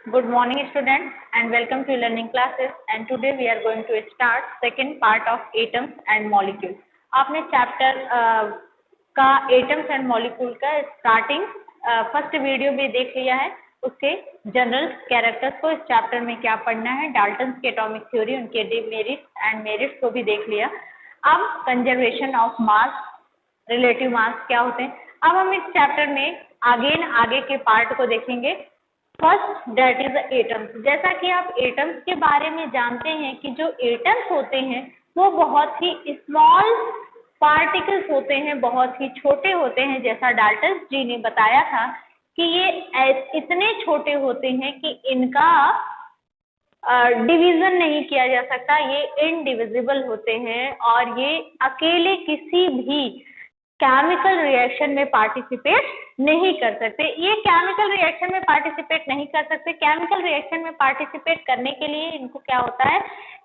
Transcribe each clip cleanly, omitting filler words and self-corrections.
Good morning students and welcome to learning classes and today we are going to start second part of atoms and molecules. आपने chapter का atoms and molecule का starting first video में देख लिया है। उसके general characters को इस चैप्टर में क्या पढ़ना है, डाल्टन्स की एटॉमिक थ्योरी, उनके डिमेरिट्स एंड मेरिट्स को भी देख लिया। अब conservation of mass, relative mass क्या होते हैं, अब हम इस चैप्टर में आगे के पार्ट को देखेंगे। First that is atoms. जैसा कि आप एटम्स के बारे में जानते हैं कि जो एटम्स होते हैं वो बहुत ही स्मॉल पार्टिकल्स होते हैं, बहुत ही छोटे होते हैं। जैसा डाल्टन जी ने बताया था कि ये इतने छोटे होते हैं कि इनका डिवीजन नहीं किया जा सकता, ये इनडिविजिबल होते हैं और ये अकेले किसी भी केमिकल रिएक्शन में पार्टिसिपेट नहीं कर सकते। ये केमिकल रिएक्शन में पार्टिसिपेट नहीं कर सकते। केमिकल रिएक्शन में पार्टिसिपेट करने के लिए इनको क्या होता है,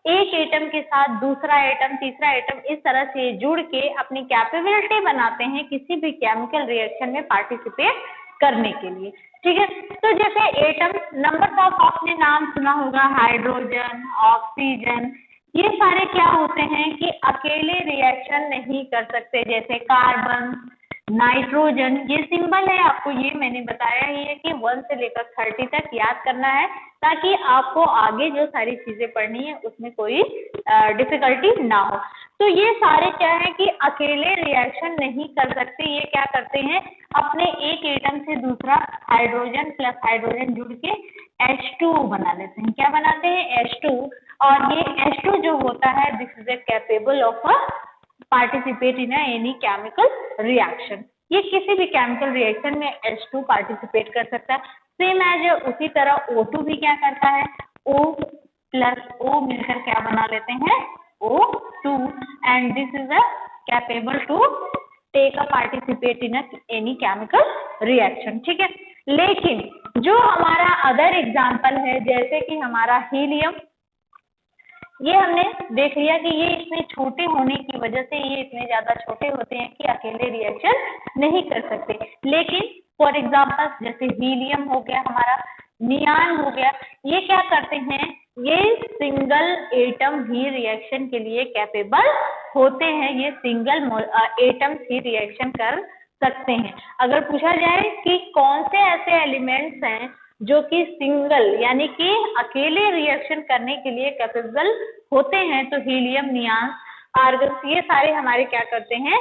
एक एटम के साथ दूसरा एटम, तीसरा एटम, इस तरह से जुड़ के अपनी कैपेबिलिटी बनाते हैं किसी भी केमिकल रिएक्शन में पार्टिसिपेट करने के लिए। ठीक है, तो जैसे एटम नंबर ऑफ आपने नाम सुना होगा, हाइड्रोजन, ऑक्सीजन, ये सारे क्या होते हैं कि अकेले रिएक्शन नहीं कर सकते। जैसे कार्बन, नाइट्रोजन, ये सिंबल है, आपको ये मैंने बताया ही है कि 1 से लेकर 30 तक याद करना है ताकि आपको आगे जो सारी चीजें पढ़नी है उसमें कोई डिफिकल्टी ना हो। तो ये सारे क्या है कि अकेले रिएक्शन नहीं कर सकते। ये क्या करते हैं, अपने एक एटम से दूसरा हाइड्रोजन प्लस हाइड्रोजन जुड़ के H2 बना लेते हैं। क्या बनाते हैं? H2। और ये H2 जो होता है, this is a capable of a participate in any chemical reaction. ये किसी भी केमिकल रिएक्शन में H2 पार्टिसिपेट कर सकता है। सेम एज उसी तरह O2 भी क्या करता है, O प्लस O मिलकर क्या बना लेते हैं, O2, and this is a capable to take a participate in any chemical reaction. ठीक है, लेकिन जो हमारा अदर एग्जाम्पल है, जैसे कि हमारा हीलियम, ये हमने देख लिया कि ये इतने छोटे होने की वजह से, ये इतने ज्यादा छोटे होते हैं कि अकेले रिएक्शन नहीं कर सकते। लेकिन फॉर एग्जाम्पल जैसे हीलियम हो गया, हमारा नियान हो गया, ये क्या करते हैं, ये सिंगल एटम ही रिएक्शन के लिए कैपेबल होते हैं। ये सिंगल एटम ही रिएक्शन कर सकते हैं। अगर पूछा जाए कि कौन से ऐसे एलिमेंट्स हैं जो कि सिंगल यानी कि अकेले रिएक्शन करने के लिए कैपेबल होते हैं, तो हीलियम, नियान, आर्गन, ये सारे हमारे क्या करते हैं,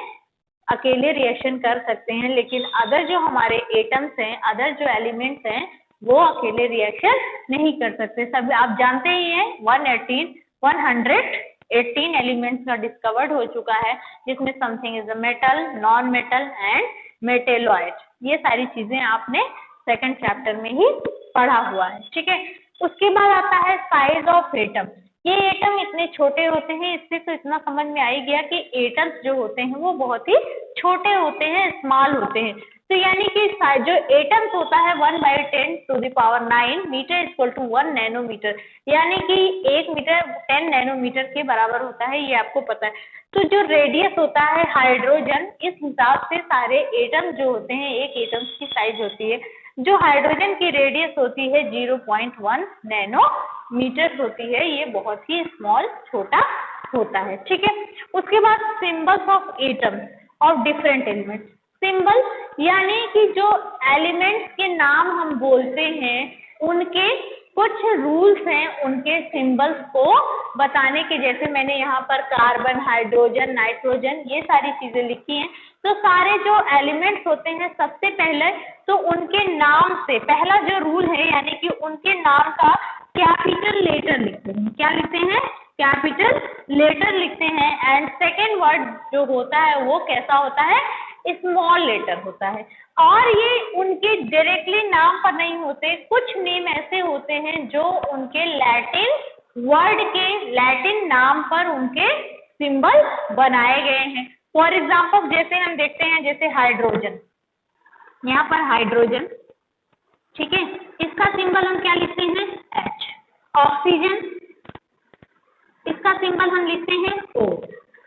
अकेले रिएक्शन कर सकते हैं। लेकिन अदर जो हमारे एटम्स हैं, अदर जो एलिमेंट्स हैं, वो अकेले रिएक्शन नहीं कर सकते। सब आप जानते ही हैं 118 एलिमेंट्स का डिस्कवर्ड हो चुका है, जिसमें something is a metal, non metal and metalloid. ये सारी चीजें आपने सेकंड चैप्टर में ही पढ़ा हुआ है। ठीक है, उसके बाद आता है साइज ऑफ एटम। ये एटम इतने छोटे होते हैं, इससे तो इतना समझ में आ ही गया कि एटम्स जो होते हैं वो बहुत ही छोटे होते हैं, स्मॉल होते हैं। तो यानी कि जो एटम्स होता है 1/10⁹ मीटर इक्वल टू 1 नैनोमीटर, यानी कि 1 मीटर 10 नैनोमीटर के बराबर होता है, ये आपको पता है। तो जो रेडियस होता है हाइड्रोजन, इस हिसाब से सारे एटम जो होते हैं, एक एटम की साइज होती है। जो हाइड्रोजन की रेडियस होती है 0.1 नैनोमीटर होती है, ये बहुत ही स्मॉल, छोटा होता है। ठीक है, उसके बाद symbols of atoms of different elements. Symbol यानी कि जो एलिमेंट्स के नाम हम बोलते हैं, उनके कुछ रूल्स हैं उनके सिंबल्स को बताने के। जैसे मैंने यहाँ पर कार्बन, हाइड्रोजन, नाइट्रोजन, ये सारी चीजें लिखी हैं। तो सारे जो एलिमेंट्स होते हैं, सबसे पहले तो उनके नाम से पहला जो रूल है, यानी कि उनके नाम का कैपिटल लेटर लिखते हैं। क्या लिखते हैं? कैपिटल लेटर लिखते हैं। एंड सेकेंड वर्ड जो होता है वो कैसा होता है? स्मॉल लेटर होता है। और ये उनके डायरेक्टली नाम पर नहीं होते, कुछ नेम ऐसे होते हैं जो उनके लैटिन वर्ड के, लैटिन नाम पर उनके सिंबल बनाए गए हैं। फॉर एग्जाम्पल जैसे हम देखते हैं, जैसे हाइड्रोजन, यहाँ पर हाइड्रोजन, ठीक है, इसका सिंबल हम क्या लिखते हैं? H। ऑक्सीजन, इसका सिंबल हम लिखते हैं O।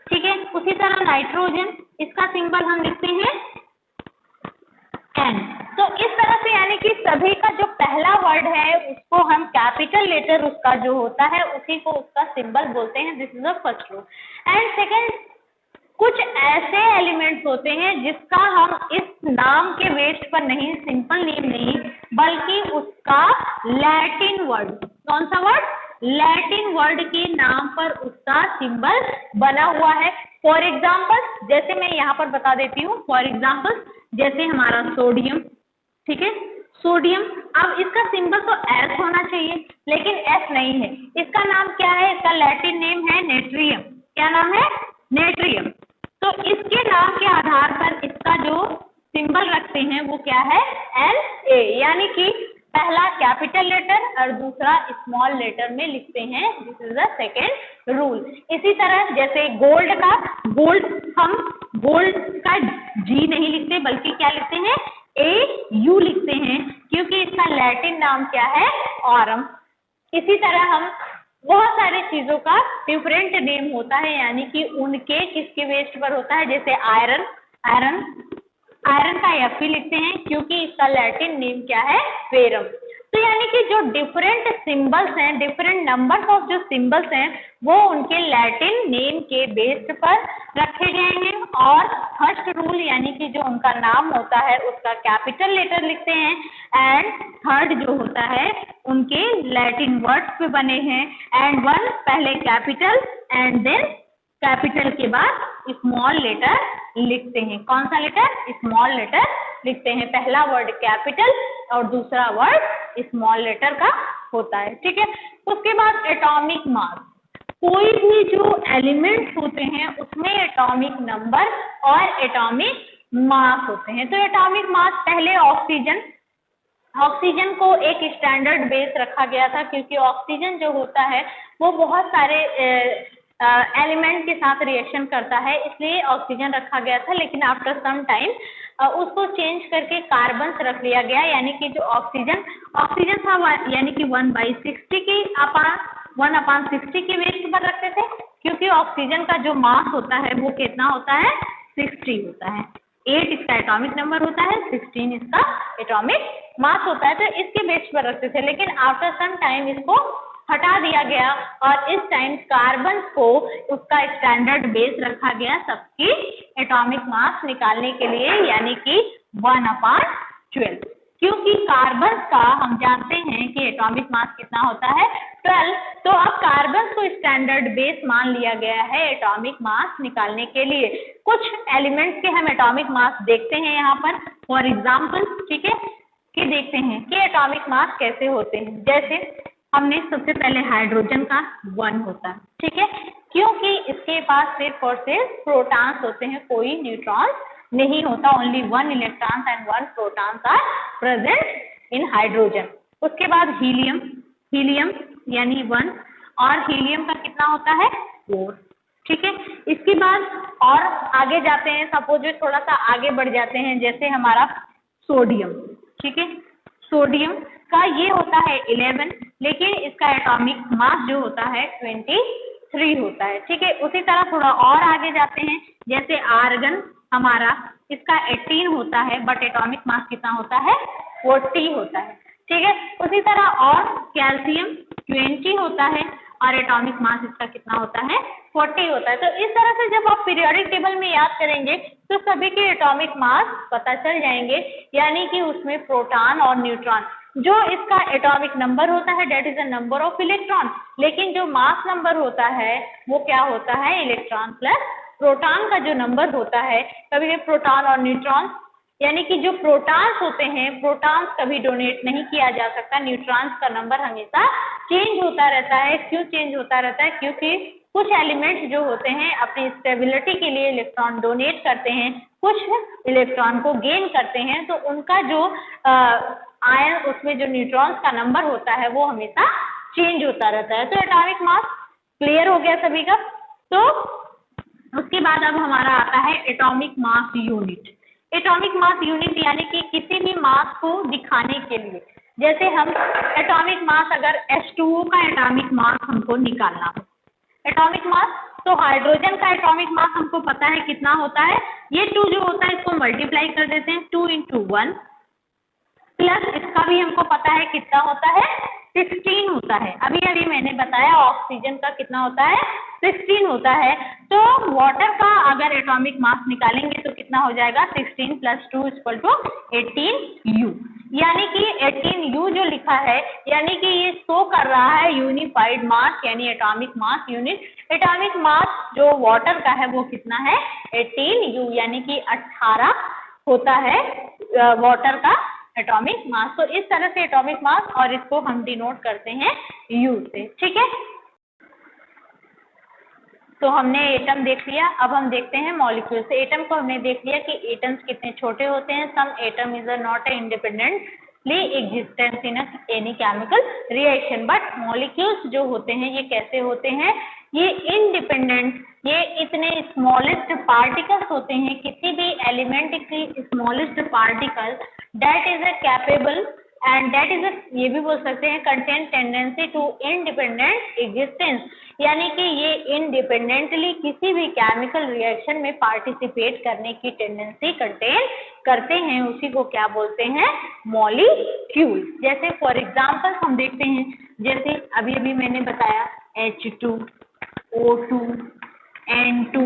ठीक है, उसी तरह नाइट्रोजन, इसका सिंबल हम लिखते हैं N। तो इस तरह से यानी कि सभी का जो पहला वर्ड है उसको हम कैपिटल लेटर उसका जो होता है उसी को उसका सिंबल बोलते हैं। This is the first rule. And second, कुछ ऐसे एलिमेंट्स होते हैं जिसका हम इस नाम के बेस पर नहीं, सिंपल नेम नहीं, बल्कि उसका लैटिन वर्ड, कौन सा वर्ड, लैटिन वर्ड के नाम पर उसका सिंबल बना हुआ है। फॉर एग्जाम्पल जैसे मैं यहाँ पर बता देती हूँ, फॉर एग्जाम्पल जैसे हमारा सोडियम, ठीक है, सोडियम, अब इसका सिंबल तो एस होना चाहिए लेकिन एस नहीं है, इसका नाम क्या है, इसका लैटिन नेम है नेट्रियम। क्या नाम है, नेट्रियम। तो इसके नाम के आधार पर इसका जो सिंबल रखते हैं वो क्या है, Na, यानी कि पहला कैपिटल लेटर और दूसरा स्मॉल लेटर में लिखते हैं। This is the second rule. इसी तरह जैसे गोल्ड का, गोल्ड हम गोल्ड का जी नहीं लिखते बल्कि क्या लिखते हैं, AU लिखते हैं, क्योंकि इसका लैटिन नाम क्या है, ऑरम। इसी तरह हम बहुत सारी चीजों का डिफरेंट नेम होता है, यानी कि उनके किसके बेस पर होता है, जैसे आयरन, आयरन आयरन का Fe लिखते हैं क्योंकि इसका लैटिन नेम क्या है, फेरम। तो यानी कि जो डिफरेंट सिंबल्स हैं, डिफरेंट नंबर्स ऑफ जो सिंबल्स हैं वो उनके लैटिन नेम के बेस पर रखे गए हैं। और फर्स्ट रूल यानी कि जो उनका नाम होता है उसका कैपिटल लेटर लिखते हैं, एंड थर्ड जो होता है उनके लैटिन वर्ड्स पे बने हैं, एंड वन पहले कैपिटल एंड देन कैपिटल के बाद स्मॉल लेटर लिखते हैं। कौन सा लेटर, स्मॉल लेटर लिखते हैं। पहला वर्ड कैपिटल और दूसरा वर्ड स्मॉल लेटर का होता है, ठीक है। उसके बाद एटॉमिक मास, कोई भी जो एलिमेंट्स होते हैं उसमें एटॉमिक नंबर और एटॉमिक मास होते हैं। तो एटॉमिक मास पहले ऑक्सीजन, ऑक्सीजन को एक स्टैंडर्ड बेस रखा गया था क्योंकि ऑक्सीजन जो होता है वो बहुत सारे एलिमेंट के साथ रिएक्शन करता है, इसलिए ऑक्सीजन रखा गया था। लेकिन आफ्टर सम टाइम उसको चेंज करके कार्बन रख लिया गया, यानी कि जो ऑक्सीजन था यानी कि 1/60 की 1/60 के बेस पर रखते थे, क्योंकि ऑक्सीजन का जो मास होता है वो कितना होता है, 60 होता है। 8 इसका एटॉमिक नंबर होता है, 16 इसका एटॉमिक मास होता है, तो इसके बेस पर रखते थे। लेकिन आफ्टर सम टाइम इसको हटा दिया गया और इस टाइम कार्बन को उसका स्टैंडर्ड बेस रखा गया सबकी एटॉमिक मास निकालने के लिए, यानी कि 1/12, क्योंकि कार्बन का हम जानते हैं कि एटॉमिक मास कितना होता है, 12। तो अब कार्बन को स्टैंडर्ड बेस मान लिया गया है एटॉमिक मास निकालने के लिए। कुछ एलिमेंट्स के हम एटॉमिक मास देखते हैं यहाँ पर, फॉर एग्जाम्पल, ठीक है, कि देखते हैं कि एटॉमिक मास कैसे होते हैं। जैसे हमने सबसे पहले हाइड्रोजन का 1 होता है, ठीक है, क्योंकि इसके पास सिर्फ और सिर्फ प्रोटॉन्स होते हैं, कोई न्यूट्रॉन्स नहीं होता। Only 1 electrons and 1 protons are present in hydrogen. उसके बाद हीलियम, हीलियम यानी 1, और हीलियम का कितना होता है, 4, ठीक है। इसके बाद और आगे जाते हैं, सपोज थोड़ा सा आगे बढ़ जाते हैं, जैसे हमारा सोडियम, ठीक है, सोडियम का ये होता है 11, लेकिन इसका एटॉमिक मास जो होता है 23 होता है, ठीक है। उसी तरह थोड़ा और आगे जाते हैं, जैसे आर्गन हमारा, इसका 18 होता है, बट एटॉमिक मास कितना होता है, 40 होता है, ठीक है। उसी तरह और कैल्शियम 20 होता है और एटॉमिक मास इसका कितना होता है, 40 होता है। तो इस तरह से जब आप पीरियोडिक टेबल में याद करेंगे तो सभी के एटॉमिक मास पता चल जाएंगे, यानी कि उसमें प्रोटॉन और न्यूट्रॉन, जो इसका एटॉमिक नंबर होता है that is the number of electron, लेकिन जो मास नंबर होता है वो क्या होता है, इलेक्ट्रॉन प्लस प्रोटॉन का जो नंबर होता है। कभी भी प्रोटॉन और न्यूट्रॉन, यानी कि जो प्रोटॉन्स होते हैं, प्रोटॉन्स कभी डोनेट नहीं किया जा सकता, न्यूट्रॉन्स का नंबर हमेशा चेंज होता रहता है। क्यों चेंज होता रहता है, क्योंकि कुछ एलिमेंट्स जो होते हैं अपनी स्टेबिलिटी के लिए इलेक्ट्रॉन डोनेट करते हैं, कुछ इलेक्ट्रॉन को गेन करते हैं, तो उनका जो आयन, उसमें जो न्यूट्रॉन्स का नंबर होता है वो हमेशा चेंज होता रहता है। तो एटॉमिक मास क्लियर हो गया सभी का। तो उसके बाद अब हमारा आता है atomic mass unit. Atomic mass unit यानी कि किसी भी मास को दिखाने के लिए, जैसे हम एटॉमिक मास, अगर H2O का एटॉमिक मास हमको निकालना हो, एटॉमिक मास, तो हाइड्रोजन का एटॉमिक मास हमको पता है कितना होता है, ये 2 जो होता है इसको मल्टीप्लाई कर देते हैं, 2 × 1 प्लस इसका भी हमको पता है कितना होता है, 16 होता है। अभी अभी मैंने बताया ऑक्सीजन का कितना होता है, 16 होता है। तो वाटर का अगर एटॉमिक मास निकालेंगे तो कितना हो जाएगा, 16 + 2 = 18U। यानी कि 18U जो लिखा है, यानी कि ये शो कर रहा है यूनिफाइड मास यानी atomic mass unit. Atomic mass जो वाटर का है वो कितना है, 18U, यानी कि 18 होता है वाटर का एटॉमिक मास। तो इस तरह से एटॉमिक मास, और इसको हम डिनोट करते हैं U से, ठीक है। तो हमने एटम देख लिया, अब हम देखते हैं मॉलिक्यूल से। एटम को हमने देख लिया कि एटम्स कितने छोटे होते हैं। Some atom is not independently existence in any chemical reaction, but molecules जो होते हैं ये कैसे होते हैं, ये इंडिपेंडेंट, ये इतने स्मॉलेस्ट पार्टिकल्स होते हैं, किसी भी एलिमेंट की smallest particle that is capable and that is ये भी बोल सकते हैं contain tendency to independent existence, यानी कि ये इंडिपेंडेंटली किसी भी केमिकल रिएक्शन में पार्टिसिपेट करने की टेंडेंसी कंटेन करते हैं, उसी को क्या बोलते हैं, मॉलिक्यूल। जैसे फॉर एग्जांपल हम देखते हैं, जैसे अभी अभी मैंने बताया H2, O2, N2,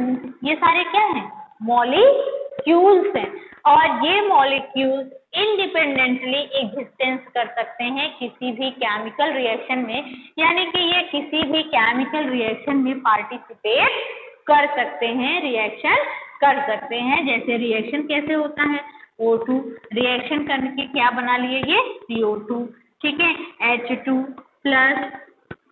ये सारे क्या हैं, मॉलिक्यूल्स हैं। और ये मॉलिक्यूल्स इंडिपेंडेंटली एग्जिस्टेंस कर सकते हैं किसी भी केमिकल रिएक्शन में, यानी कि ये किसी भी केमिकल रिएक्शन में पार्टिसिपेट कर सकते हैं, रिएक्शन कर सकते हैं। जैसे रिएक्शन कैसे होता है, O2 रिएक्शन करके क्या बना लिए, ये CO2, ठीक है। H2 +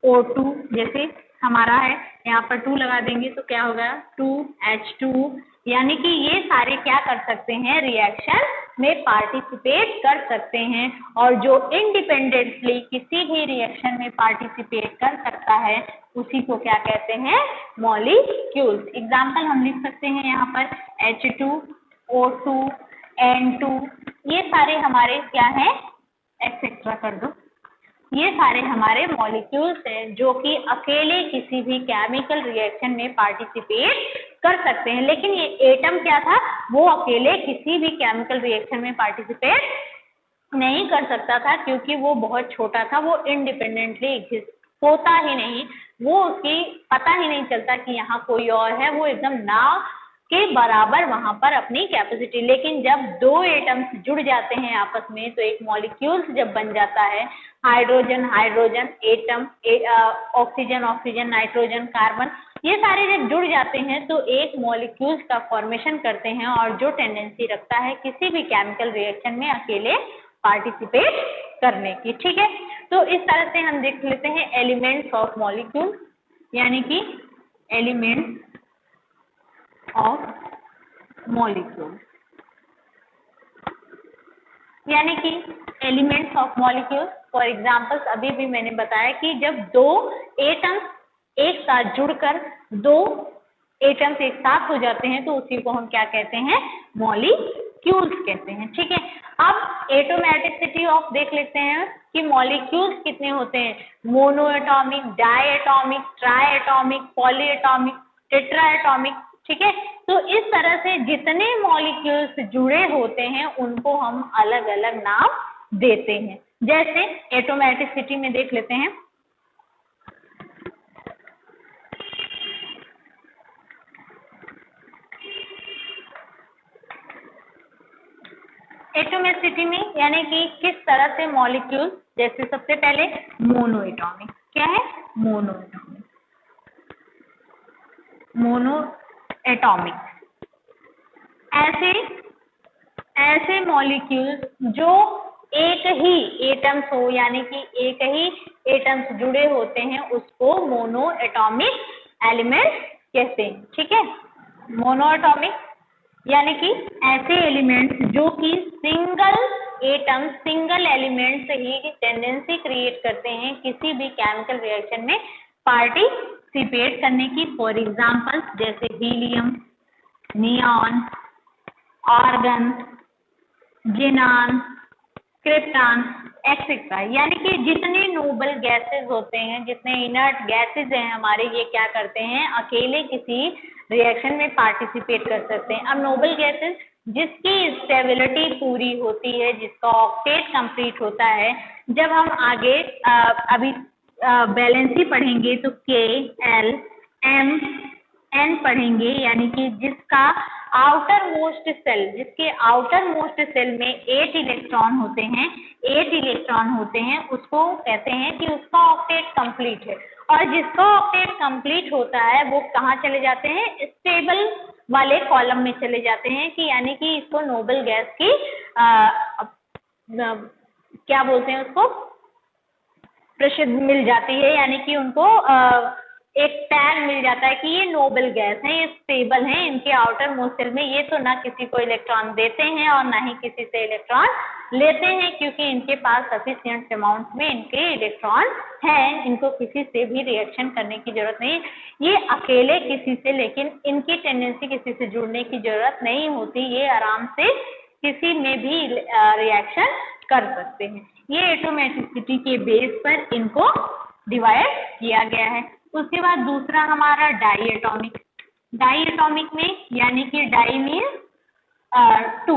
O2 जैसे हमारा है, यहाँ पर 2 लगा देंगे तो क्या होगा, 2H2, यानी कि ये सारे क्या कर सकते हैं, रिएक्शन में पार्टिसिपेट कर सकते हैं। और जो इंडिपेंडेंटली किसी भी रिएक्शन में पार्टिसिपेट कर सकता है उसी को क्या कहते हैं, मॉलिक्यूल्स। एग्जाम्पल हम लिख सकते हैं यहाँ पर H2, O2, N2, ये सारे हमारे क्या हैं, एक्सेट्रा कर दो, ये सारे हमारे मॉलिक्यूल्स हैं जो कि अकेले किसी भी केमिकल रिएक्शन में पार्टिसिपेट कर सकते हैं। लेकिन ये एटम क्या था, वो अकेले किसी भी केमिकल रिएक्शन में पार्टिसिपेट नहीं कर सकता था, क्योंकि वो बहुत छोटा था, वो इंडिपेंडेंटली एग्जिस्ट होता ही नहीं, वो उसकी पता ही नहीं चलता कि यहाँ कोई और है, वो एकदम ना के बराबर वहां पर अपनी कैपेसिटी। लेकिन जब दो एटम्स जुड़ जाते हैं आपस में तो एक मॉलिक्यूल्स जब बन जाता है, hydrogen hydrogen atom, oxygen oxygen, nitrogen carbon, ये सारे जब जुड़ जाते हैं तो एक मॉलिक्यूल्स का फॉर्मेशन करते हैं, और जो टेंडेंसी रखता है किसी भी केमिकल रिएक्शन में अकेले पार्टिसिपेट करने की, ठीक है। तो इस तरह से हम देख लेते हैं एलिमेंट्स ऑफ मॉलिक्यूल, यानी कि एलिमेंट्स ऑफ मॉलिक्यूल, यानी कि elements of molecule. For example अभी भी मैंने बताया कि जब दो एटम्स एक साथ जुड़कर दो एटम्स एक साथ हो जाते हैं तो उसी को हम क्या कहते हैं, मॉलिक्यूल्स कहते हैं, ठीक है। अब एटोमेटिसिटी ऑफ देख लेते हैं कि मॉलिक्यूल्स कितने होते हैं, mono atomic, di atomic, tri atomic, poly atomic, tetra atomic, ठीक है। तो इस तरह से जितने मॉलिक्यूल्स जुड़े होते हैं उनको हम अलग अलग नाम देते हैं। जैसे एटोमेटिसिटी में देख लेते हैं, एटोमेसिटी में यानी कि किस तरह से मॉलिक्यूल, जैसे सबसे पहले मोनो एटॉमिक, क्या है, मोनो एटॉमिक, मोनो एटॉमिक, ऐसे मॉलिक्यूल्स जो एक ही एटम्स हो, यानी कि एक ही एटम्स जुड़े होते हैं उसको मोनो एटॉमिक एलिमेंट कहते हैं, ठीक है। मोनो एटॉमिक यानी कि ऐसे एलिमेंट्स जो कि सिंगल एटम, सिंगल एलिमेंट से ही टेंडेंसी क्रिएट करते हैं किसी भी केमिकल रिएक्शन में पार्टिसिपेट करने की। फॉर एग्जांपल जैसे helium, neon, argon, xenon, krypton etcetera, यानी कि जितने नोबल गैसेस होते हैं, जितने इनर्ट गैसेस हैं हमारे, ये क्या करते हैं, अकेले किसी रिएक्शन में पार्टिसिपेट कर सकते हैं। अब नोबल गैसेस जिसकी स्टेबिलिटी पूरी होती है, जिसका ऑक्टेट कंप्लीट होता है। जब हम आगे अभी वैलेंसी पढ़ेंगे तो K, L, M, N पढ़ेंगे, यानी कि जिसका आउटर मोस्ट सेल, जिसके आउटर मोस्ट सेल में 8 इलेक्ट्रॉन होते हैं, 8 इलेक्ट्रॉन होते हैं, उसको कहते हैं कि उसका ऑक्टेट कंप्लीट है। और जिसका ऑक्टेट कंप्लीट होता है वो कहाँ चले जाते हैं? स्टेबल वाले कॉलम में चले जाते हैं, कि यानी कि इसको नोबल गैस की क्या बोलते हैं उसको, प्रसिद्ध मिल जाती है, यानी कि उनको एक टैग मिल जाता है कि ये नोबल गैस है, ये स्टेबल है, इनके आउटर मोस्ट सेल में ये तो ना किसी को इलेक्ट्रॉन देते हैं और ना ही किसी से इलेक्ट्रॉन लेते हैं, क्योंकि इनके पास सफिशिएंट अमाउंट में इनके इलेक्ट्रॉन हैं, इनको किसी से भी रिएक्शन करने की जरूरत नहीं। ये अकेले किसी से, लेकिन इनकी टेंडेंसी किसी से जुड़ने की जरूरत नहीं होती, ये आराम से किसी में भी रिएक्शन कर सकते हैं। ये एटोमेटिसिटी के बेस पर इनको डिवाइड किया गया है। उसके बाद दूसरा हमारा डाई एटॉमिक। डाई एटॉमिक में यानी कि di means 2,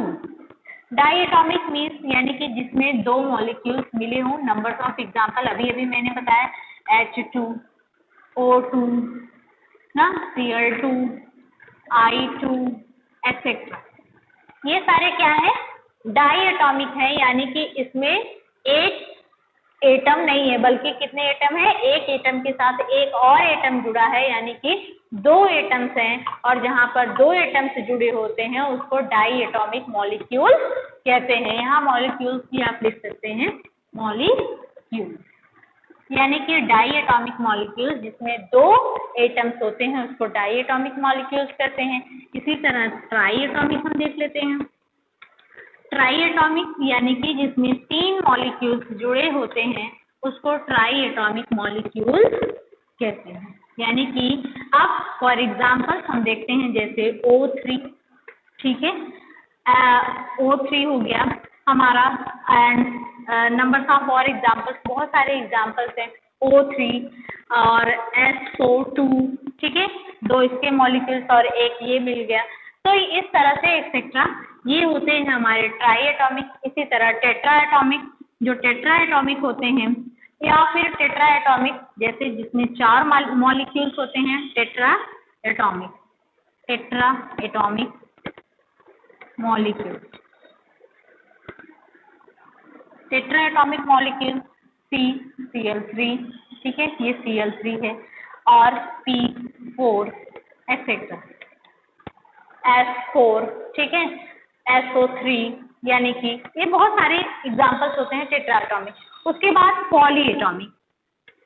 di atomic means यानी कि जिसमें 2 मॉलिक्यूल्स मिले हों। नंबर्स ऑफ एग्जांपल अभी अभी मैंने बताया, H2, O2 ना, Cl2, I2 एक्सेट्रा। ये सारे क्या है? डाई एटॉमिक है, यानी कि इसमें एक एटम नहीं है, बल्कि कितने एटम है? एक एटम के साथ एक और एटम जुड़ा है, यानी कि 2 एटम्स हैं, और जहां पर 2 एटम्स जुड़े होते हैं उसको डाई एटॉमिक मॉलिक्यूल कहते हैं। यहाँ मॉलिक्यूल्स भी आप लिख सकते हैं, मॉलिक्यूल, यानी कि डाई एटॉमिक मॉलिक्यूल जिसमें 2 एटम्स होते हैं उसको डाई एटॉमिक मॉलिक्यूल्स कहते हैं। इसी तरह ट्राई एटॉमिक हम देख लेते हैं। ट्राई एटॉमिक यानी कि जिसमें 3 मॉलिक्यूल्स जुड़े होते हैं उसको ट्राई एटॉमिक मॉलिक्यूल्स कहते हैं। यानी कि अब फॉर एग्जांपल हम देखते हैं, जैसे O3, ठीक है, O3 हो गया हमारा, एंड नंबर ऑफ और एग्जांपल्स, बहुत सारे एग्जांपल्स हैं, O3 और SO2, ठीक है, 2 इसके मॉलिक्यूल्स और एक ये मिल गया। तो इस तरह से एक्सेट्रा ये होते हैं हमारे ट्राई एटॉमिक। इसी तरह टेट्रा एटॉमिक, जो टेट्रा एटॉमिक होते हैं, या फिर टेट्रा एटॉमिक जैसे जिसमें 4 मॉलिक्यूल्स होते हैं, tetra atomic, tetra atomic molecule, tetra atomic molecule Cl3, ठीक है, ये Cl3 है, और P4 एक्सेट्रा, S4, ठीक है, SO3, यानी कि ये बहुत सारे एग्जांपल्स होते हैं टेट्रा एटॉमिक। उसके बाद पॉली एटॉमिक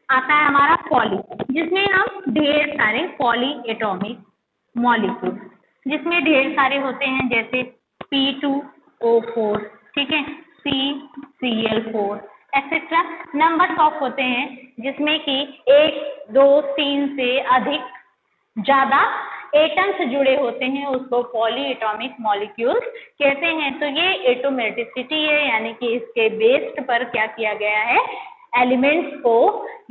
आता है हमारा, पॉली, जिसमें हम ढेर सारे पॉली एटॉमिक मॉलिक्यूल, जिसमें ढेर सारे होते हैं, जैसे P2O4, ठीक है, CCl4 एक्सेट्रा। नंबर्स ऑफ होते हैं जिसमें कि 1, 2, 3 से अधिक ज्यादा एटम्स जुड़े होते हैं, उसको पॉली एटॉमिक मॉलिक्यूल्स कहते हैं। तो ये एटोमेटिसिटी है, यानी कि इसके बेस्ड पर क्या किया गया है, एलिमेंट्स को,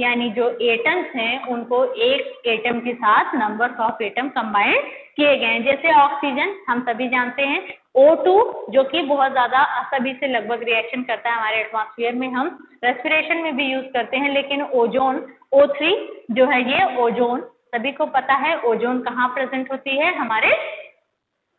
यानी जो एटम्स हैं उनको एक एटम के साथ नंबर्स ऑफ एटम कंबाइन किए गए हैं। जैसे ऑक्सीजन हम सभी जानते हैं, O2 जो कि बहुत ज्यादा सभी से लगभग रिएक्शन करता है हमारे एटमॉस्फेयर में, हम रेस्पिरेशन में भी यूज करते हैं। लेकिन ओजोन O3 जो है, ये ओजोन सभी को पता है, ओजोन कहाँ प्रेजेंट होती है, हमारे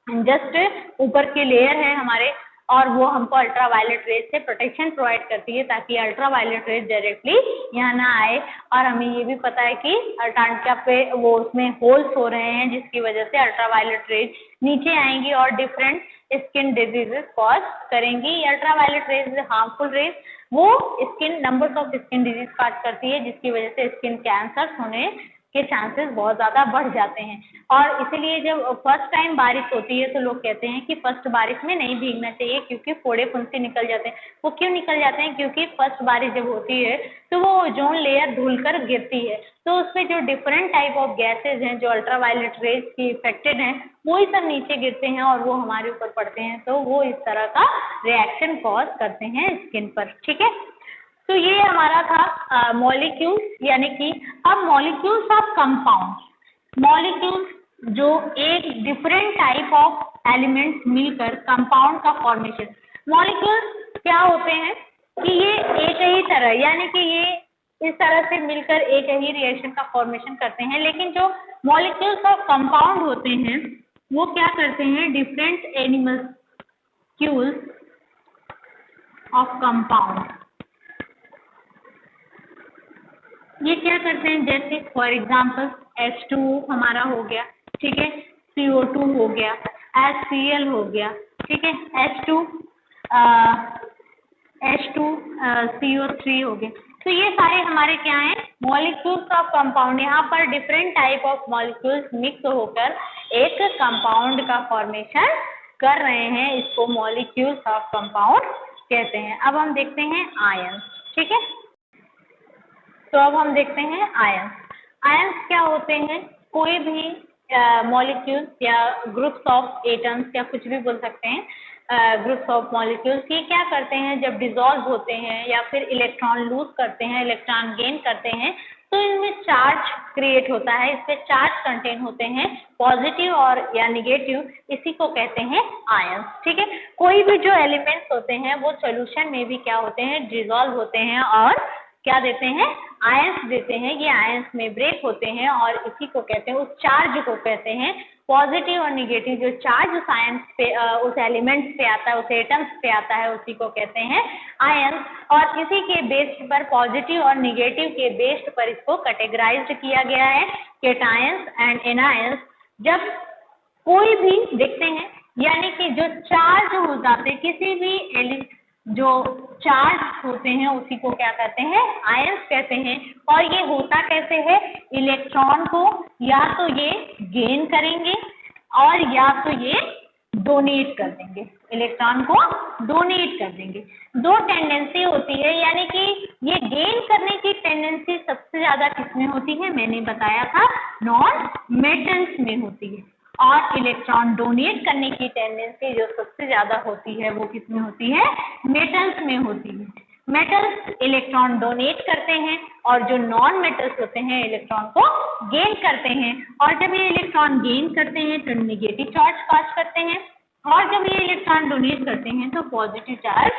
जस्ट ऊपर की लेयर है हमारे, और वो हमको अल्ट्रावायलेट रेज से प्रोटेक्शन प्रोवाइड करती है, ताकि अल्ट्रावायलेट रेज डायरेक्टली यहाँ ना आए। और हमें ये भी पता है कि अंटार्कटिका पे वो उसमें होल्स हो रहे हैं, जिसकी वजह से अल्ट्रावायलेट रेज नीचे आएंगी और डिफरेंट स्किन डिजीजेस कॉज करेंगी। अल्ट्रावायलेट रेज हार्मफुल रेज, वो skin, numbers of skin disease cause करती है, जिसकी वजह से स्किन कैंसर होने के चांसेस बहुत ज़्यादा बढ़ जाते हैं। और इसीलिए जब फर्स्ट टाइम बारिश होती है तो लोग कहते हैं कि फर्स्ट बारिश में नहीं भीगना चाहिए, क्योंकि फोड़े फुंसी निकल जाते हैं। वो क्यों निकल जाते हैं? क्योंकि फर्स्ट बारिश जब होती है तो वो ओजोन लेयर धुलकर गिरती है, तो उसमें जो डिफरेंट टाइप ऑफ गैसेज हैं जो अल्ट्रावायलेट रेज की इफेक्टेड हैं, वही सब नीचे गिरते हैं और वो हमारे ऊपर पड़ते हैं, तो वो इस तरह का रिएक्शन कॉज करते हैं स्किन पर, ठीक है। तो ये हमारा था मॉलिक्यूल्स, यानी कि अब मॉलिक्यूल्स ऑफ कंपाउंड, मॉलिक्यूल्स जो एक डिफरेंट टाइप ऑफ एलिमेंट्स मिलकर कंपाउंड का फॉर्मेशन। मॉलिक्यूल्स क्या होते हैं कि ये एक ही तरह, यानी कि ये इस तरह से मिलकर एक ही रिएक्शन का फॉर्मेशन करते हैं, लेकिन जो मॉलिक्यूल्स ऑफ कंपाउंड होते हैं वो क्या करते हैं, डिफरेंट एनिमल्क्यूल्स ऑफ कंपाउंड, ये क्या करते हैं, जैसे फॉर एग्जाम्पल H2O हमारा हो गया, ठीक है, CO2 हो गया, HCl हो गया, ठीक है, H2CO3 हो गया। तो ये सारे हमारे क्या हैं, मॉलिक्यूल्स ऑफ कंपाउंड। यहाँ पर different type of molecules mix होकर एक कंपाउंड का फॉर्मेशन कर रहे हैं, इसको मॉलिक्यूल्स ऑफ कंपाउंड कहते हैं। अब हम देखते हैं आयन, ठीक है। तो अब हम देखते हैं आयंस। आयंस क्या होते हैं, कोई भी मॉलिक्यूल्स या ग्रुप्स ऑफ एटम्स या कुछ भी बोल सकते हैं, ग्रुप्स ऑफ मॉलिक्यूल्स, ये क्या करते हैं जब डिसॉल्व होते हैं या फिर इलेक्ट्रॉन लूज करते हैं, इलेक्ट्रॉन गेन करते हैं, तो इनमें चार्ज क्रिएट होता है, इससे चार्ज कंटेन होते हैं, पॉजिटिव और या निगेटिव, इसी को कहते हैं आयंस, ठीक है। कोई भी जो एलिमेंट्स होते हैं वो सॉल्यूशन में भी क्या होते हैं, डिसॉल्व होते हैं और क्या देते हैं, आयंस देते हैं। ये आयंस में ब्रेक होते हैं और इसी को कहते हैं, उस चार्ज को कहते हैं, पॉजिटिव और निगेटिव जो चार्ज उस आयंस पे उस एलिमेंट्स पे आता है, उस एटम्स पे आता है, उसी को कहते हैं आयंस। और इसी के बेस्ड पर, पॉजिटिव और निगेटिव के बेस्ड पर इसको कैटेगराइज्ड किया गया है, केटायंस एंड एनायंस। जब कोई भी देखते हैं, यानी कि जो चार्ज हो जाते हैं, किसी भी जो चार्ज होते हैं उसी को क्या कहते हैं, आयंस कहते हैं। और ये होता कैसे है, इलेक्ट्रॉन को या तो ये गेन करेंगे और या तो ये डोनेट कर देंगे, इलेक्ट्रॉन को डोनेट कर देंगे। दो टेंडेंसी होती है, यानी कि ये गेन करने की टेंडेंसी सबसे ज्यादा किसमें होती है, मैंने बताया था नॉन मेटल्स में होती है, और इलेक्ट्रॉन डोनेट करने की टेंडेंसी जो सबसे ज्यादा होती है वो किसमें होती है, मेटल्स में होती है। मेटल्स इलेक्ट्रॉन डोनेट करते हैं और जो नॉन मेटल्स होते हैं इलेक्ट्रॉन को गेन करते हैं। और जब ये इलेक्ट्रॉन गेन करते हैं तो नेगेटिव चार्ज कॉज करते हैं, और जब ये इलेक्ट्रॉन डोनेट करते हैं तो पॉजिटिव चार्ज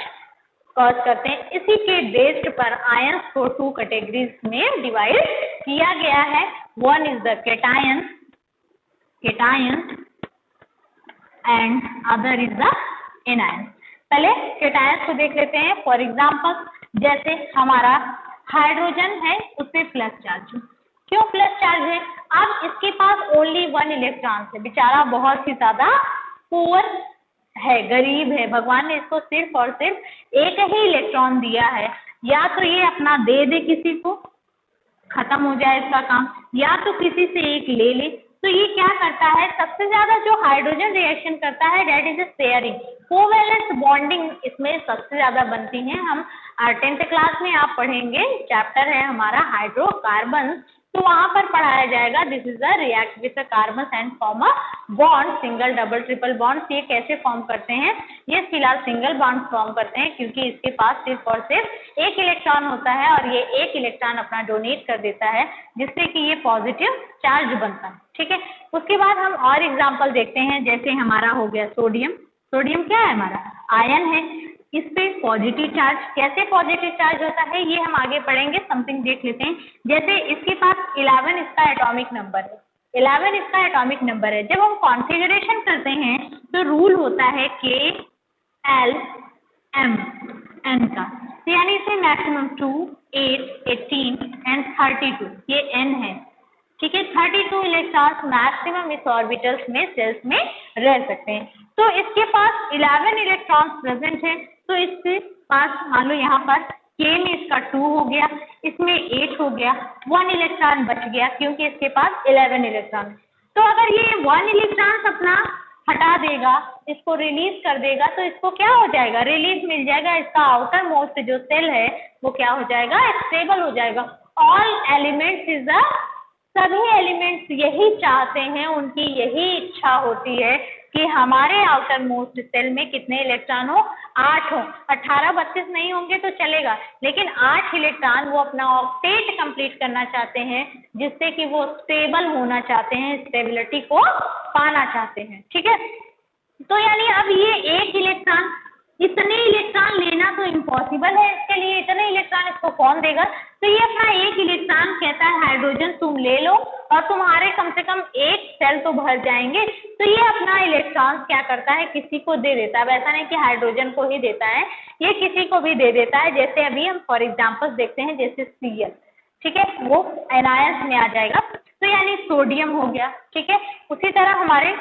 कॉज करते हैं। इसी के बेस्ड पर आयंस को टू कैटेगरीज में डिवाइड किया गया है। One is the cations and other is the anions. पहले केटायंस को देख लेते हैं। फॉर एग्जाम्पल, जैसे हमारा हाइड्रोजन है, उस पर प्लस चार्ज। क्यों प्लस चार्ज है, अब इसके पास ओनली वन इलेक्ट्रॉन है, बेचारा बहुत ही ज्यादा पुअर है, गरीब है, भगवान ने इसको सिर्फ और सिर्फ एक ही इलेक्ट्रॉन दिया है। या तो ये अपना दे दे किसी को, खत्म हो जाए इसका काम, या तो किसी से एक ले ले। तो ये क्या करता है, सबसे ज्यादा जो हाइड्रोजन रिएक्शन करता है that is sharing, covalent bonding इसमें सबसे ज्यादा बनती है। हम 10th क्लास में आप पढ़ेंगे, चैप्टर है हमारा हाइड्रोकार्बन, तो वहां पर पढ़ाया जाएगा this is the react with the carbon and form a bond, single double triple bond. ये कैसे फॉर्म करते हैं, ये फिलहाल सिंगल बॉन्ड फॉर्म करते हैं क्योंकि इसके पास सिर्फ और सिर्फ एक इलेक्ट्रॉन होता है और ये एक इलेक्ट्रॉन अपना डोनेट कर देता है, जिससे कि ये पॉजिटिव चार्ज बनता है, ठीक है। उसके बाद हम और एग्जाम्पल देखते हैं, जैसे हमारा हो गया सोडियम। सोडियम क्या है, हमारा आयन है, इस पे पॉजिटिव चार्ज, कैसे पॉजिटिव चार्ज होता है ये हम आगे पढ़ेंगे, समथिंग देख लेते हैं। जैसे इसके पास 11 इसका एटॉमिक नंबर है, 11 इसका एटॉमिक नंबर है। जब हम कॉन्फ़िगरेशन करते हैं तो रूल होता है KLM N का, तो यानी इसे मैक्सिमम 2, 8, 18 एंड 32 ये N है, ठीक है। 32 इलेक्ट्रॉन्स मैक्सिमम इस ऑर्बिटल्स में सेल्स में रह सकते हैं। तो इसके पास 11 इलेक्ट्रॉन्स प्रेजेंट है, तो इसके पास मान लो यहाँ पर K में इसका 2 हो गया, इसमें 8 हो गया, 1 इलेक्ट्रॉन बच गया क्योंकि इसके पास 11 इलेक्ट्रॉन। तो अगर ये 1 इलेक्ट्रॉन अपना हटा देगा, इसको रिलीज कर देगा, तो इसको क्या हो जाएगा, रिलीज मिल जाएगा, इसका आउटर मोस्ट जो सेल है वो क्या हो जाएगा, स्टेबल हो जाएगा। ऑल एलिमेंट्स इज द, सभी एलिमेंट्स यही चाहते हैं, उनकी यही इच्छा होती है कि हमारे आउटर मोस्ट सेल में कितने इलेक्ट्रॉन हो, 8 हो। 18, 32 नहीं होंगे तो चलेगा, लेकिन 8 इलेक्ट्रॉन वो अपना ऑक्टेट कंप्लीट करना चाहते हैं, जिससे कि वो स्टेबल होना चाहते हैं, स्टेबिलिटी को पाना चाहते हैं, ठीक है। तो यानी अब ये एक इलेक्ट्रॉन, इतने इलेक्ट्रॉन लेना तो इम्पॉसिबल है इसके लिए, इतने इलेक्ट्रॉन इसको कौन देगा। तो ये अपना एक इलेक्ट्रॉन कहता है हाइड्रोजन तुम ले लो और तुम्हारे कम से कम एक सेल तो भर जाएंगे। तो ये अपना इलेक्ट्रॉन क्या करता है, किसी को दे देता है। वैसा नहीं कि हाइड्रोजन को ही देता है, ये किसी को भी दे देता है। जैसे अभी हम फॉर एग्जाम्पल देखते हैं, जैसे Cl, ठीक है, वो एनायंस में आ जाएगा, तो यानी सोडियम हो गया, ठीक है। उसी तरह हमारे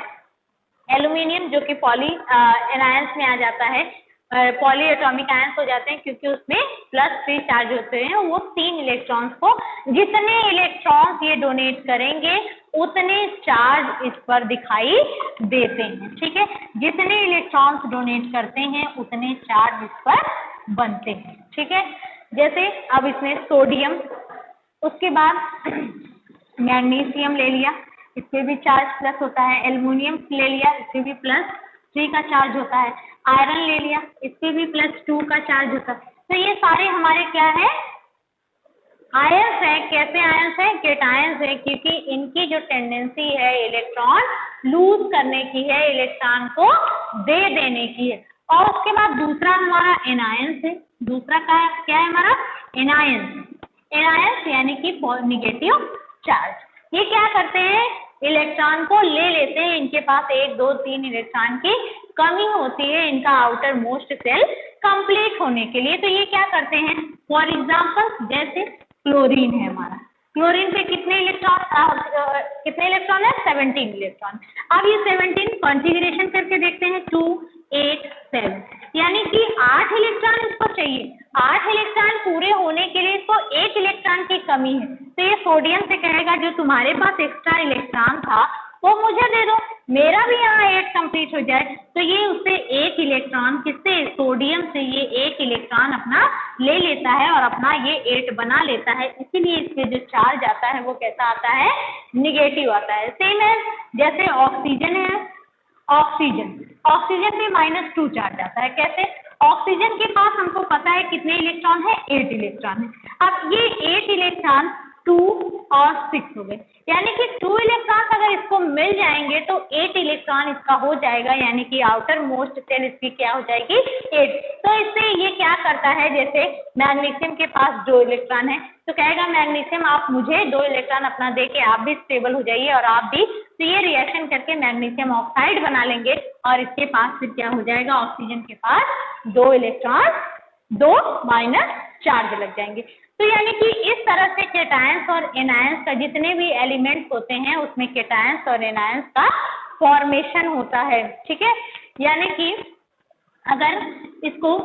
एल्यूमिनियम जो कि पॉली एनायंस में आ जाता है, पॉली एटॉमिक आयंस हो जाते हैं, क्योंकि उसमें +3 चार्ज होते हैं। वो 3 इलेक्ट्रॉन्स को, जितने इलेक्ट्रॉन्स ये डोनेट करेंगे उतने चार्ज इस पर दिखाई देते हैं, ठीक है। जितने इलेक्ट्रॉन्स डोनेट करते हैं उतने चार्ज इस पर बनते हैं, ठीक है। जैसे अब इसमें सोडियम, उसके बाद मैग्नीशियम ले लिया, इस पे भी चार्ज प्लस होता है। एल्युमिनियम ले लिया, इस पे भी +3 का चार्ज होता है। आयरन ले लिया, इस पे भी +2 का चार्ज होता है। तो ये सारे हमारे क्या है, आयंस है। कैसे आयंस है, केटायंस है, क्योंकि इनकी जो टेंडेंसी है इलेक्ट्रॉन लूज करने की है, इलेक्ट्रॉन को दे देने की है। और उसके बाद दूसरा हमारा एनायंस है। दूसरा क्या है हमारा, एनायंस। एनायंस यानी कि निगेटिव चार्ज। ये क्या करते हैं, इलेक्ट्रॉन को ले लेते हैं। इनके पास 1 2 3 इलेक्ट्रॉन की कमी होती है इनका आउटर मोस्ट सेल कंप्लीट होने के लिए। तो ये क्या करते हैं, फॉर एग्जाम्पल जैसे क्लोरीन है हमारा, क्लोरीन पे कितने इलेक्ट्रॉन है, 17 इलेक्ट्रॉन। अब ये 17 कॉन्फ़िगरेशन करके देखते हैं, 2 8 7, यानी कि 8 इलेक्ट्रॉन इसको चाहिए। 8 इलेक्ट्रॉन पूरे होने के लिए इसको 1 इलेक्ट्रॉन की कमी है। तो ये सोडियम से कहेगा जो तुम्हारे पास एक्स्ट्रा इलेक्ट्रॉन था वो मुझे दे दो, मेरा भी यहाँ 8 कंप्लीट हो जाए। तो ये उससे 1 इलेक्ट्रॉन, किससे, सोडियम से ये 1 इलेक्ट्रॉन अपना ले लेता है और अपना ये 8 बना लेता है। इसीलिए इसमें जो चार्ज आता है वो कैसा आता है, निगेटिव आता है। सेम है जैसे ऑक्सीजन है, ऑक्सीजन में -2 चार्ज आता है। कैसे, ऑक्सीजन के पास हमको पता है कितने इलेक्ट्रॉन है, 8 इलेक्ट्रॉन है। अब ये 8 इलेक्ट्रॉन 2 और 6 हो गए, यानी कि 2 इलेक्ट्रॉन अगर इसको मिल जाएंगे तो 8 इलेक्ट्रॉन इसका हो जाएगा, यानी कि आउटर मोस्ट सेल इसकी क्या हो जाएगी, 8। तो इससे ये क्या करता है, जैसे मैग्नीशियम के पास 2 इलेक्ट्रॉन है तो कहेगा मैग्नीशियम आप मुझे 2 इलेक्ट्रॉन अपना दे के आप भी स्टेबल हो जाइए और आप भी। तो ये रिएक्शन करके मैग्नीशियम ऑक्साइड बना लेंगे और इसके पास फिर क्या हो जाएगा, ऑक्सीजन के पास 2 इलेक्ट्रॉन 2 माइनस चार्ज लग जाएंगे। तो यानी कि इस तरह से केटायंस और एनायंस का जितने भी एलिमेंट्स होते हैं उसमें केटायंस और एनायंस का फॉर्मेशन होता है, ठीक है। यानी कि अगर इसको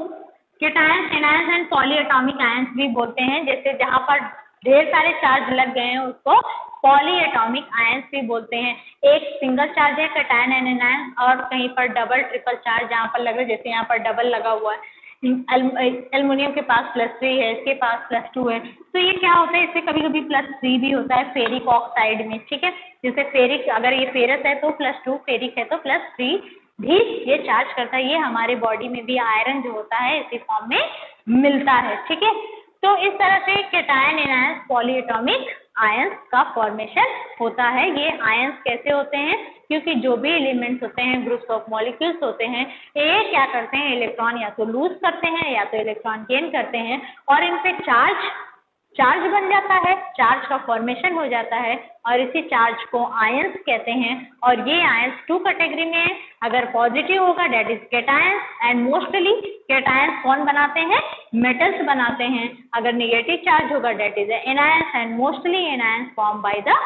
cations, anions and poly atomic ions भी बोलते हैं। जैसे जहां पर ढेर सारे चार्ज लग गए हैं उसको पॉली एटॉमिक आयंस भी बोलते हैं। एक सिंगल चार्ज है कैटायन एंड एनायन, और कहीं पर डबल ट्रिपल चार्ज जहाँ पर लग रहा है, जैसे यहाँ पर डबल लगा हुआ है। एल्युमिनियम के पास +3 है, इसके पास +2 है। तो ये क्या होता है, इससे कभी कभी +3 भी होता है फेरिक ऑक्साइड में, ठीक है। जैसे फेरिक, अगर ये फेरस है तो +2, फेरिक है तो +3 भी ये चार्ज करता है। ये हमारे बॉडी में भी आयरन जो होता है इसी फॉर्म में मिलता है, ठीक है। तो इस तरह से cation, anions, poly atomic ions का फॉर्मेशन होता है। ये आयंस कैसे होते हैं, क्योंकि जो भी एलिमेंट्स होते हैं, ग्रुप्स ऑफ मॉलिक्यूल्स होते हैं, ये क्या करते हैं, इलेक्ट्रॉन या तो लूज करते हैं या तो इलेक्ट्रॉन गेन करते हैं और इन पे चार्ज बन जाता है, चार्ज का फॉर्मेशन हो जाता है और इसी चार्ज को आयंस कहते हैं। और ये आयंस 2 कैटेगरी में है। अगर पॉजिटिव होगा that is cations and mostly cations कौन बनाते हैं, मेटल्स बनाते हैं। अगर नेगेटिव चार्ज होगा that is anions and mostly anions form by the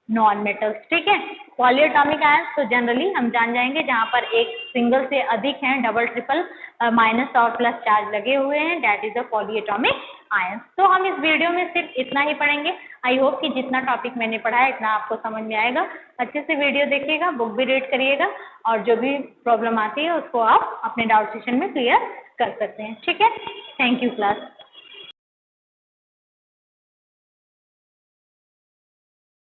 non metals, ठीक है। पॉलीएटॉमिक आयंस तो जनरली हम जान जाएंगे जहाँ पर एक सिंगल से अधिक हैं, डबल ट्रिपल माइनस और प्लस चार्ज लगे हुए हैं, that is the polyatomic ions. तो हम इस वीडियो में सिर्फ इतना ही पढ़ेंगे। आई होप कि जितना टॉपिक मैंने पढ़ाया इतना आपको समझ में आएगा। अच्छे से वीडियो देखिएगा, बुक भी रीड करिएगा और जो भी प्रॉब्लम आती है उसको आप अपने डाउट सेशन में क्लियर कर सकते हैं, ठीक है। Thank you class.